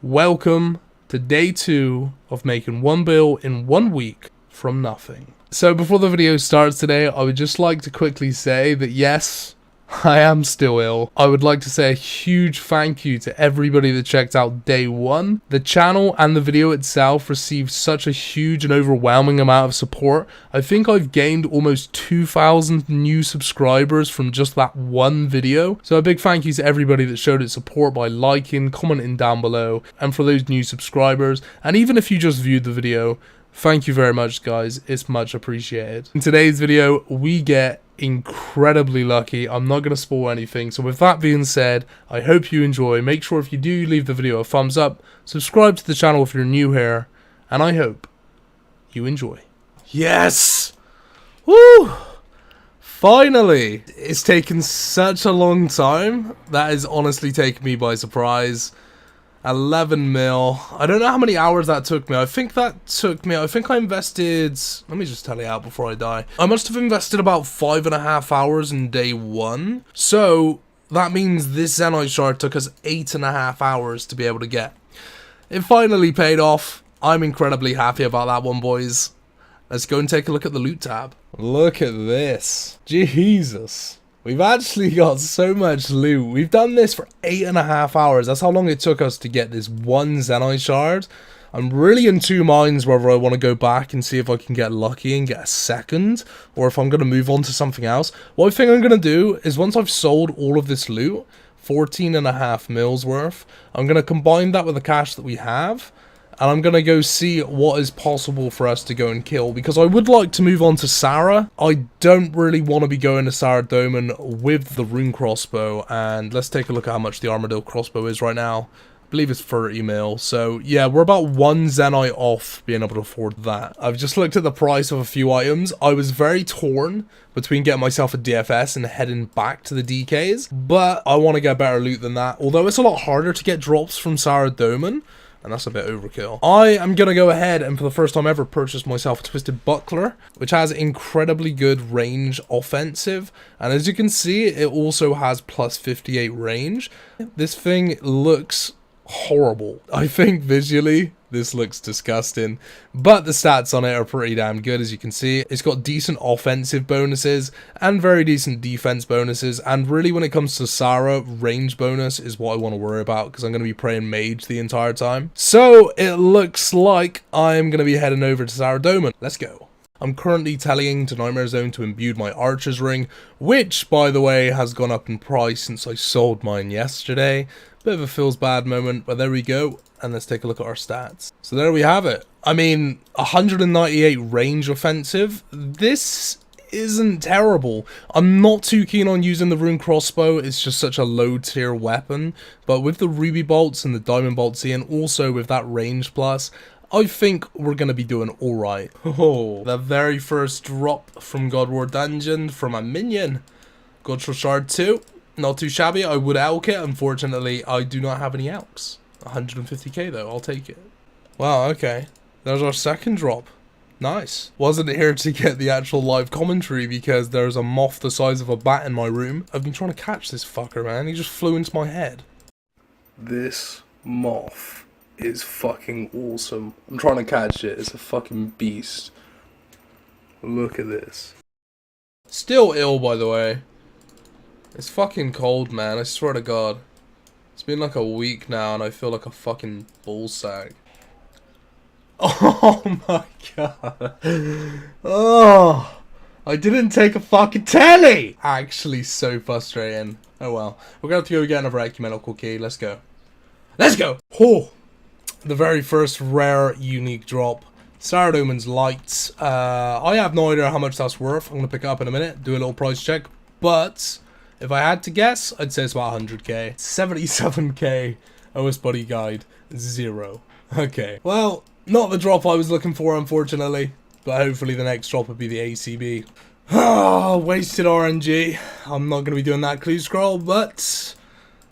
Welcome to day 2 of making one bill in 1 week from nothing. So before the video starts today, I would just like to quickly say that yes, I am still ill. I would like to say a huge thank you to everybody that checked out day 1. The channel and the video itself received such a huge and overwhelming amount of support. I think I've gained almost 2,000 new subscribers from just that one video. So a big thank you to everybody that showed its support by liking, commenting down below, and for those new subscribers. And even if you just viewed the video, thank you very much, guys. It's much appreciated. In today's video, we get incredibly lucky. I'm not going to spoil anything. So with that being said, I hope you enjoy. Make sure if you do, leave the video a thumbs up. Subscribe to the channel if you're new here. And I hope you enjoy. Yes! Woo! Finally! It's taken such a long time. That has honestly taken me by surprise. 11 mil. I don't know how many hours that took me. I think I invested, let me just tell you out before I die. I must have invested about 5.5 hours in day 1. So that means this Zenite shard took us 8.5 hours to be able to get. It finally paid off. I'm incredibly happy about that one, boys. Let's go and take a look at the loot tab. Look at this. Jesus. We've actually got so much loot. We've done this for 8.5 hours. That's how long it took us to get this one Zenite shard. I'm really in two minds whether I want to go back and see if I can get lucky and get a second, or if I'm going to move on to something else. What I think I'm going to do is once I've sold all of this loot, 14.5 mils worth, I'm going to combine that with the cash that we have. And I'm going to go see what is possible for us to go and kill. Because I would like to move on to Sara. I don't really want to be going to Saradomin with the rune crossbow. And let's take a look at how much the Armadyl crossbow is right now. I believe it's 30 mil. So yeah, we're about 1 Zenite off being able to afford that. I've just looked at the price of a few items. I was very torn between getting myself a DFS and heading back to the DKs. But I want to get better loot than that. Although it's a lot harder to get drops from Saradomin. And that's a bit overkill. I am going to go ahead and for the first time ever purchase myself a Twisted Buckler, which has incredibly good range offensive. And as you can see, it also has plus 58 range. This thing looks horrible. I think visually this looks disgusting, but the stats on it are pretty damn good. As you can see, it's got decent offensive bonuses and very decent defense bonuses, and really when it comes to Sara, range bonus is what I want to worry about because I'm going to be playing mage the entire time. So it looks like I'm going to be heading over to Saradomin. Let's go. I'm currently tallying to Nightmare Zone to imbue my Archer's Ring, which, by the way, has gone up in price since I sold mine yesterday. Bit of a feels bad moment, but there we go. And let's take a look at our stats. So there we have it. I mean, 198 range offensive. This isn't terrible. I'm not too keen on using the rune crossbow. It's just such a low tier weapon. But with the ruby bolts and the diamond bolts and also with that range plus, I think we're going to be doing alright. Oh, the very first drop from God War Dungeon from a minion. Godshell Shard 2. Not too shabby. I would elk it. Unfortunately, I do not have any elks. 150k though. I'll take it. Wow, okay. There's our second drop. Nice. Wasn't here to get the actual live commentary because there's a moth the size of a bat in my room. I've been trying to catch this fucker, man. He just flew into my head. This moth is fucking awesome. I'm trying to catch it. It's a fucking beast. Look at this. Still ill, by the way. It's fucking cold, man. I swear to God. It's been like a week now and I feel like a fucking ballsack. Oh my God. Oh, I didn't take a fucking telly. Actually so frustrating. Oh well. We're gonna have to go get another ecumenical key. Let's go. Let's go. Oh, the very first rare unique drop. Saradomin's Lights. I have no idea how much that's worth. I'm gonna pick it up in a minute. Do a little price check. But if I had to guess, I'd say it's about 100k. 77k. OS Buddy Guide. 0. Okay. Well, not the drop I was looking for, unfortunately. But hopefully the next drop would be the ACB. Oh, wasted RNG. I'm not going to be doing that clue scroll, but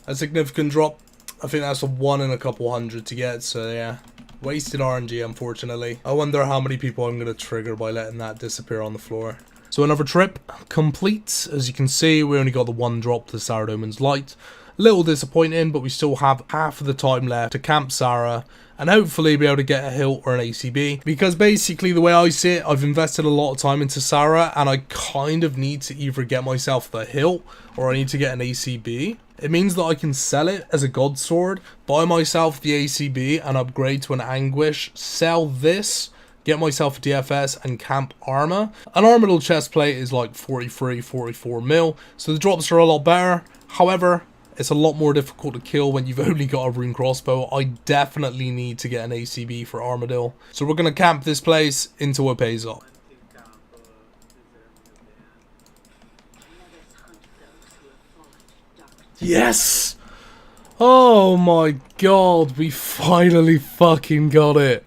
a significant drop. I think that's a 1 in a couple hundred to get, so yeah. Wasted RNG, unfortunately. I wonder how many people I'm going to trigger by letting that disappear on the floor. So another trip complete. As you can see, we only got the one drop to Saradomin's Light. Little disappointing, but we still have half of the time left to camp Sara and hopefully be able to get a hilt or an ACB, because basically the way I see it, I've invested a lot of time into Sara and I kind of need to either get myself the hilt or I need to get an ACB. It means that I can sell it as a god sword, buy myself the ACB and upgrade to an Anguish, sell this, get myself a DFS and camp Armor. An Armadyl chestplate is like 43, 44 mil, so the drops are a lot better. However, it's a lot more difficult to kill when you've only got a rune crossbow. I definitely need to get an ACB for Armadyl. So we're going to camp this place until it pays off. Yes! Oh my god, we finally fucking got it.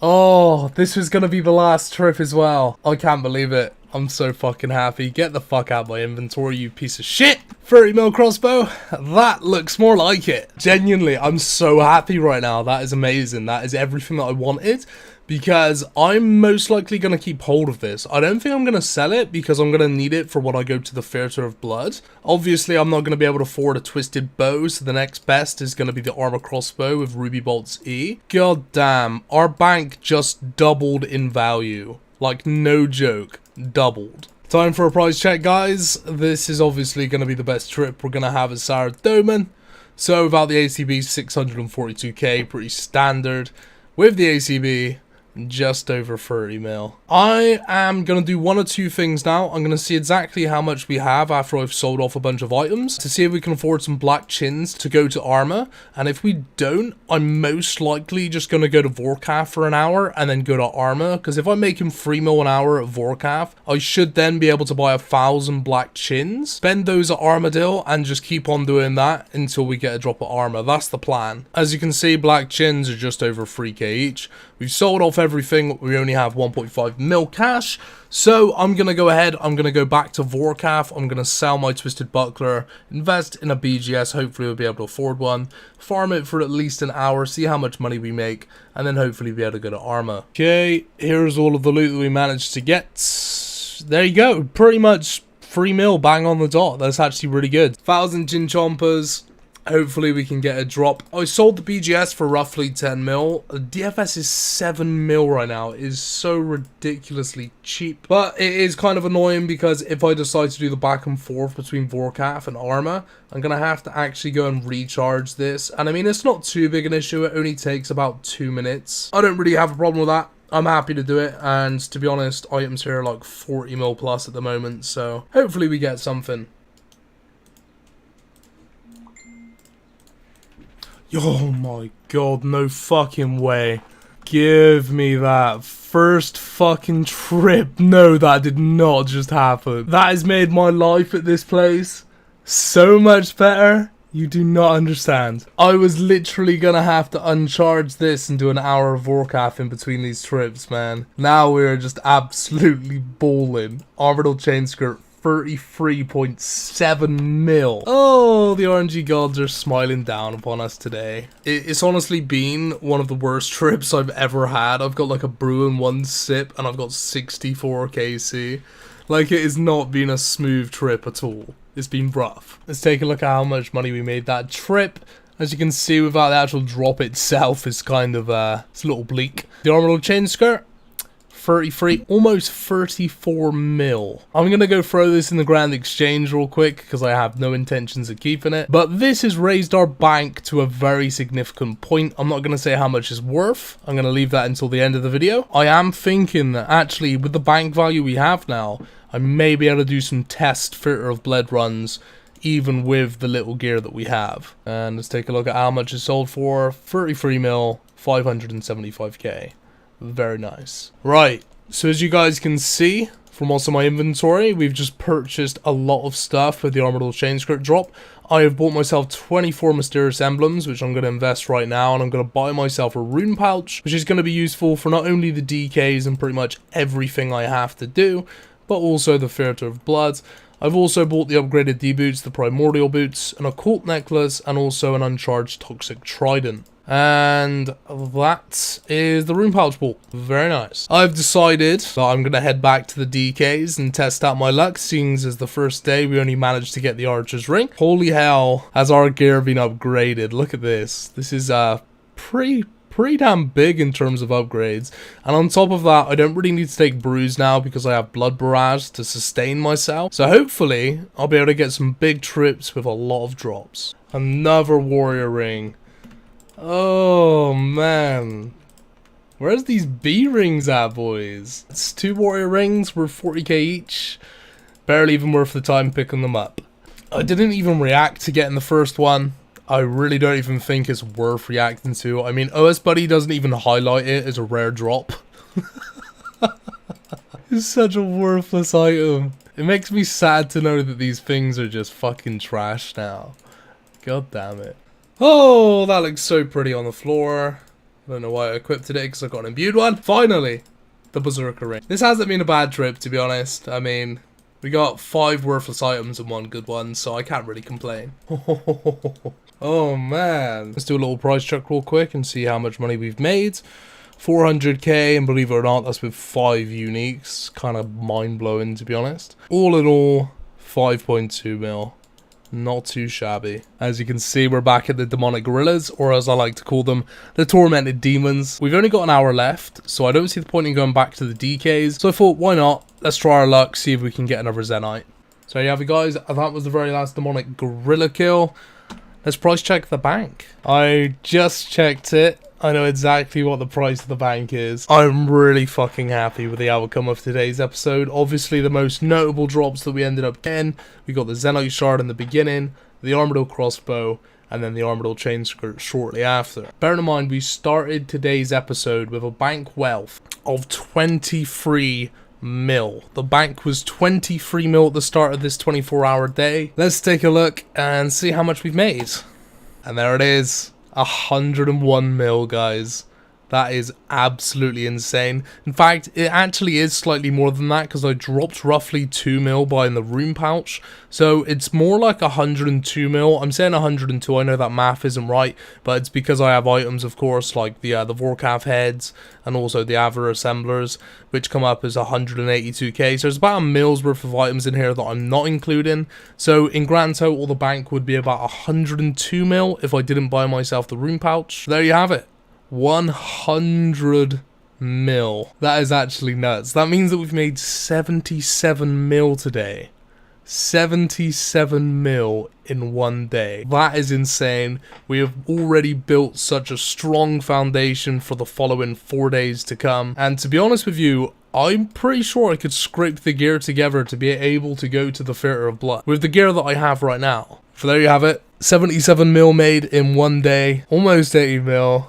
Oh, this was going to be the last trip as well. I can't believe it. I'm so fucking happy. Get the fuck out of my inventory, you piece of shit. 30 mil crossbow. That looks more like it. Genuinely, I'm so happy right now. That is amazing. That is everything that I wanted. Because I'm most likely going to keep hold of this. I don't think I'm going to sell it because I'm going to need it for when I go to the Theatre of Blood. Obviously, I'm not going to be able to afford a twisted bow, so the next best is going to be the armor crossbow with Ruby Bolt's E. God damn, our bank just doubled in value. Like, no joke, doubled. Time for a price check, guys. This is obviously going to be the best trip we're going to have as Saradomin. So, without the ACB, 642k, pretty standard. With the ACB, just over 30 mil. I am going to do one or two things now. I'm going to see exactly how much we have after I've sold off a bunch of items to see if we can afford some black chins to go to armor. And if we don't, I'm most likely just going to go to Vorkath for an hour and then go to armor. Because if I'm making 3 mil an hour at Vorkath, I should then be able to buy 1,000 black chins, spend those at Armadyl, and just keep on doing that until we get a drop of armor. That's the plan. As you can see, black chins are just over 3k each. We've sold off everything. We only have 1.5 mil cash. So I'm going to go ahead. I'm going to go back to Vorkath. I'm going to sell my Twisted Buckler, invest in a BGS. Hopefully we'll be able to afford one. Farm it for at least an hour. See how much money we make. And then hopefully be able to go to armor. Okay, here's all of the loot that we managed to get. There you go. Pretty much 3 mil bang on the dot. That's actually really good. 1,000 Chin Chompers. Hopefully we can get a drop. I sold the BGS for roughly 10 mil. The DFS is 7 mil right now. It is so ridiculously cheap. But it is kind of annoying because if I decide to do the back and forth between Vorkath and Armor, I'm going to have to actually go and recharge this. And I mean, it's not too big an issue. It only takes about 2 minutes. I don't really have a problem with that. I'm happy to do it. And to be honest, items here are like 40 mil plus at the moment. So hopefully we get something. Oh my god, no fucking way. Give me that first fucking trip. No, that did not just happen. That has made my life at this place so much better. You do not understand. I was literally gonna have to uncharge this and do an hour of Vorkath in between these trips, man. Now we're just absolutely balling. Armadyl chainskirt. 33.7 mil. Oh, the RNG gods are smiling down upon us today. It's honestly been one of the worst trips I've ever had. I've got like a brew and 1 sip and I've got 64 KC. Like, it has not been a smooth trip at all. It's been rough. Let's take a look at how much money we made that trip. As you can see, without the actual drop itself, it's kind of it's a little bleak. The Armadyl chainskirt, 33, almost 34 mil. I'm going to go throw this in the Grand Exchange real quick because I have no intentions of keeping it. But this has raised our bank to a very significant point. I'm not going to say how much it's worth. I'm going to leave that until the end of the video. I am thinking that actually with the bank value we have now, I may be able to do some test Theatre of Blood runs even with the little gear that we have. And let's take a look at how much it's sold for. 33 mil, 575k. Very nice. Right, so as you guys can see from also my inventory, we've just purchased a lot of stuff with the Armadyl chainskirt drop. I have bought myself 24 mysterious emblems, which I'm going to invest right now, and I'm going to buy myself a rune pouch, which is going to be useful for not only the DKs and pretty much everything I have to do, but also the Theatre of Blood. I've also bought the upgraded D-boots, the primordial boots, an occult necklace, and also an uncharged toxic trident. And that is the rune pouch ball. Very nice. I've decided that I'm going to head back to the DKs and test out my luck, seeing as the first day we only managed to get the archer's ring. Holy hell, has our gear been upgraded. Look at this. This is pretty damn big in terms of upgrades. And on top of that, I don't really need to take brews now because I have blood barrage to sustain myself. So hopefully I'll be able to get some big trips with a lot of drops. Another warrior ring. Oh man, where's these B rings at, boys? It's 2 warrior rings, worth 40k each. Barely even worth the time picking them up. I didn't even react to getting the first one. I really don't even think it's worth reacting to. I mean, OS Buddy doesn't even highlight it as a rare drop. It's such a worthless item. It makes me sad to know that these things are just fucking trash now. God damn it. Oh, that looks so pretty on the floor. I don't know why I equipped it because I got an imbued one. Finally, the Berserker ring. This hasn't been a bad trip, to be honest. I mean, we got 5 worthless items and 1 good one, so I can't really complain. Oh man. Let's do a little price check real quick and see how much money we've made. 400k, and believe it or not, that's with 5 uniques. Kind of mind-blowing, to be honest. All in all, 5.2 mil. Not too shabby. As you can see, we're back at the demonic gorillas, or as I like to call them, the tormented demons. We've only got an hour left, so I don't see the point in going back to the DKs. So I thought, why not? Let's try our luck, see if we can get another Zenite. So there you have it, guys. That was the very last demonic gorilla kill. Let's price check the bank. I just checked it. I know exactly what the price of the bank is. I'm really fucking happy with the outcome of today's episode. Obviously, the most notable drops that we ended up getting. We got the Zenite shard in the beginning, the Armadyl crossbow, and then the Armadyl chainskirt shortly after. Bear in mind, we started today's episode with a bank wealth of 23 mil. The bank was 23 mil at the start of this 24-hour day. Let's take a look and see how much we've made. And there it is. 101 mil, guys. That is absolutely insane. In fact, it actually is slightly more than that because I dropped roughly 2 mil buying the rune pouch. So it's more like 102 mil. I'm saying 102. I know that math isn't right, but it's because I have items, of course, like the Vorkav heads and also the Avar assemblers, which come up as 182k. So there's about a mil's worth of items in here that I'm not including. So in grand total, the bank would be about 102 mil if I didn't buy myself the rune pouch. There you have it. 100 mil. That is actually nuts. That means that we've made 77 mil today. 77 mil in one day. That is insane. We have already built such a strong foundation for the following 4 days to come. And to be honest with you, I'm pretty sure I could scrape the gear together to be able to go to the Theatre of Blood with the gear that I have right now. So there you have it. 77 mil made in one day. Almost 80 mil.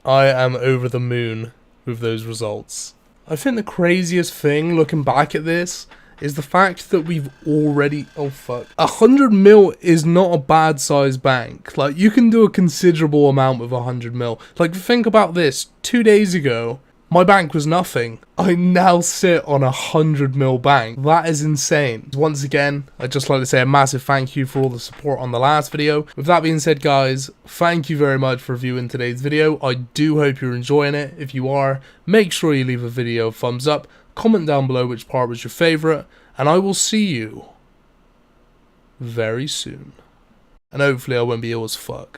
I am over the moon with those results. I think the craziest thing looking back at this is the fact that we've already... Oh fuck. 100 mil is not a bad size bank. Like, you can do a considerable amount with 100 mil. Like, think about this. 2 days ago, my bank was nothing. I now sit on 100 mil bank. That is insane. Once again, I'd just like to say a massive thank you for all the support on the last video. With that being said, guys, thank you very much for viewing today's video. I do hope you're enjoying it. If you are, make sure you leave a video a thumbs up. Comment down below which part was your favourite. And I will see you very soon. And hopefully I won't be ill as fuck.